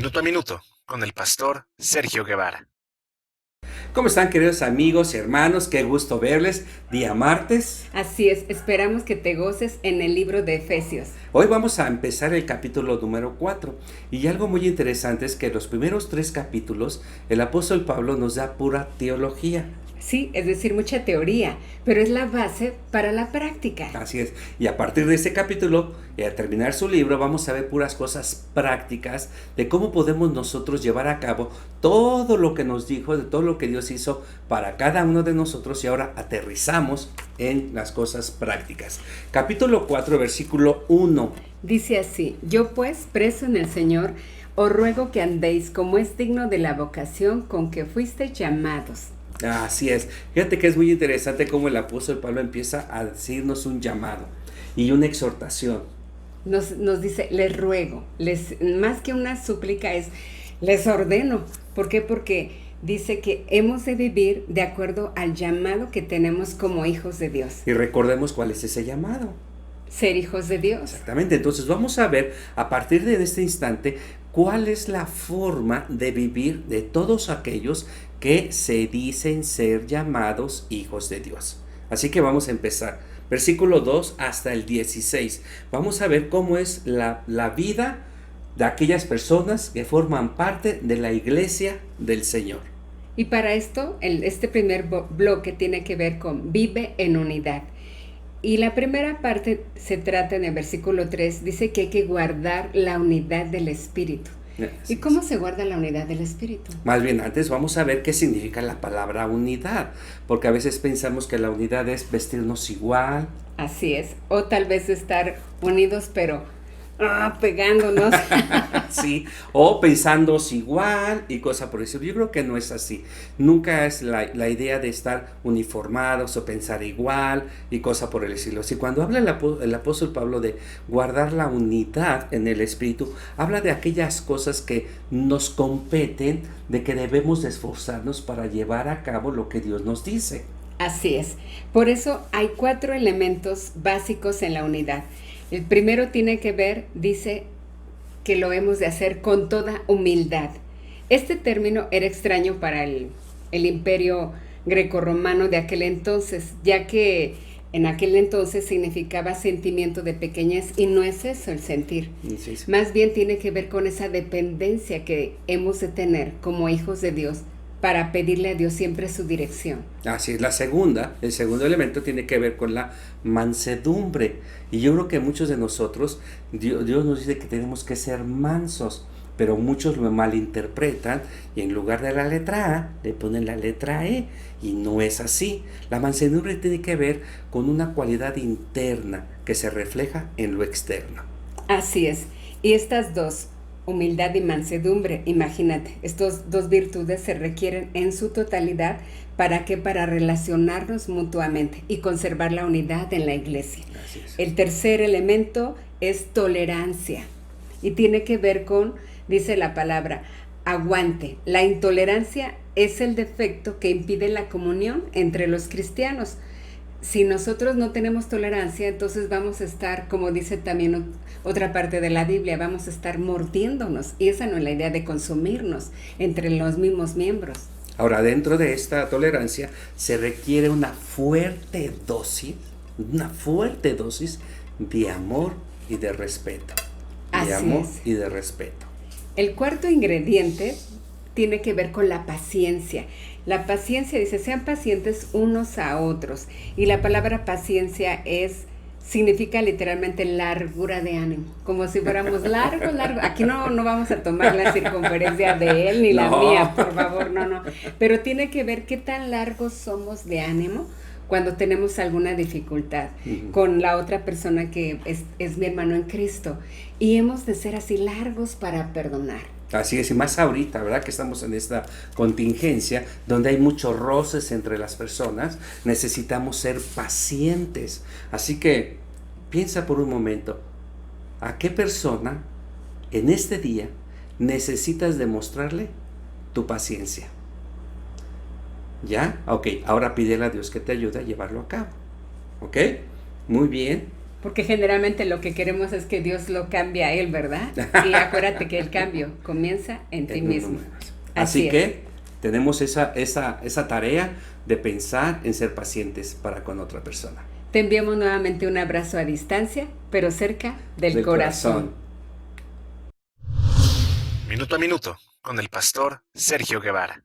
Minuto a minuto con el pastor Sergio Guevara. ¿Cómo están, queridos amigos y hermanos? Qué gusto verles. Día martes. Así es, esperamos que te goces en el libro de Efesios. Hoy vamos a empezar el capítulo número 4. Y algo muy interesante es que los primeros 3 capítulos el apóstol Pablo nos da pura teología. Sí, es decir, mucha teoría, pero es la base para la práctica. Así es. Y a partir de este capítulo, y al terminar su libro, vamos a ver puras cosas prácticas de cómo podemos nosotros llevar a cabo todo lo que nos dijo, de todo lo que Dios hizo para cada uno de nosotros, y ahora aterrizamos en las cosas prácticas. Capítulo 4, versículo 1. Dice así: yo pues, preso en el Señor, os ruego que andéis como es digno de la vocación con que fuisteis llamados. Así es. Fíjate que es muy interesante cómo el apóstol Pablo empieza a decirnos un llamado y una exhortación. Nos dice, les ruego, más que una súplica es, les ordeno. ¿Por qué? Porque dice que hemos de vivir de acuerdo al llamado que tenemos como hijos de Dios. Y recordemos cuál es ese llamado. Ser hijos de Dios. Exactamente. Entonces vamos a ver a partir de este instante cuál es la forma de vivir de todos aquellos que se dicen ser llamados hijos de Dios. Así que vamos a empezar. Versículo 2 hasta el 16. Vamos a ver cómo es la vida de aquellas personas que forman parte de la iglesia del Señor. Y para esto, este primer bloque tiene que ver con vive en unidad. Y la primera parte se trata en el versículo 3, dice que hay que guardar la unidad del Espíritu. ¿Y cómo se guarda la unidad del Espíritu? Más bien, antes vamos a ver qué significa la palabra unidad, porque a veces pensamos que la unidad es vestirnos igual. Así es, o tal vez estar unidos pero pegándonos. Sí, o pensando igual y cosa por eso. Yo creo que no es así. Nunca es la idea de estar uniformados o pensar igual y cosa por el estilo. Si cuando habla el apóstol Pablo de guardar la unidad en el Espíritu, habla de aquellas cosas que nos competen, de que debemos de esforzarnos para llevar a cabo lo que Dios nos dice. Así es. Por eso hay 4 elementos básicos en la unidad. El primero tiene que ver, dice, que lo hemos de hacer con toda humildad. Este término era extraño para el imperio grecorromano de aquel entonces, ya que en aquel entonces significaba sentimiento de pequeñez, y no es eso el sentir. Sí. Más bien tiene que ver con esa dependencia que hemos de tener como hijos de Dios para pedirle a Dios siempre su dirección. Así es. El segundo elemento tiene que ver con la mansedumbre. Y yo creo que muchos de nosotros, Dios nos dice que tenemos que ser mansos, pero muchos lo malinterpretan y en lugar de la letra A le ponen la letra E, y no es así. La mansedumbre tiene que ver con una cualidad interna que se refleja en lo externo. Así es. Y estas dos, humildad y mansedumbre, imagínate, estas 2 virtudes se requieren en su totalidad. ¿Para qué? Para relacionarnos mutuamente y conservar la unidad en la iglesia. Así es. El tercer elemento es tolerancia y tiene que ver con, dice la palabra, aguante. La intolerancia es el defecto que impide la comunión entre los cristianos. Si nosotros no tenemos tolerancia, entonces vamos a estar, como dice también otra parte de la Biblia, vamos a estar mordiéndonos. Y esa no es la idea de consumirnos entre los mismos miembros. Ahora, dentro de esta tolerancia se requiere una fuerte dosis de amor y de respeto. Y de respeto. El cuarto ingrediente tiene que ver con la paciencia. La paciencia dice, sean pacientes unos a otros. Y la palabra paciencia significa literalmente largura de ánimo. Como si fuéramos largos. Aquí no vamos a tomar la circunferencia de él ni la mía, por favor, no. Pero tiene que ver qué tan largos somos de ánimo cuando tenemos alguna dificultad con la otra persona que es mi hermano en Cristo. Y hemos de ser así largos para perdonar. Así es, y más ahorita, ¿verdad? Que estamos en esta contingencia donde hay muchos roces entre las personas, necesitamos ser pacientes. Así que piensa por un momento, ¿a qué persona en este día necesitas demostrarle tu paciencia? ¿Ya? Ok, ahora pídele a Dios que te ayude a llevarlo a cabo. ¿Ok? Muy bien. Porque generalmente lo que queremos es que Dios lo cambie a él, ¿verdad? Y acuérdate que el cambio comienza en ti mismo. Así es. que tenemos esa tarea de pensar en ser pacientes para con otra persona. Te enviamos nuevamente un abrazo a distancia, pero cerca del corazón. Minuto a minuto con el pastor Sergio Guevara.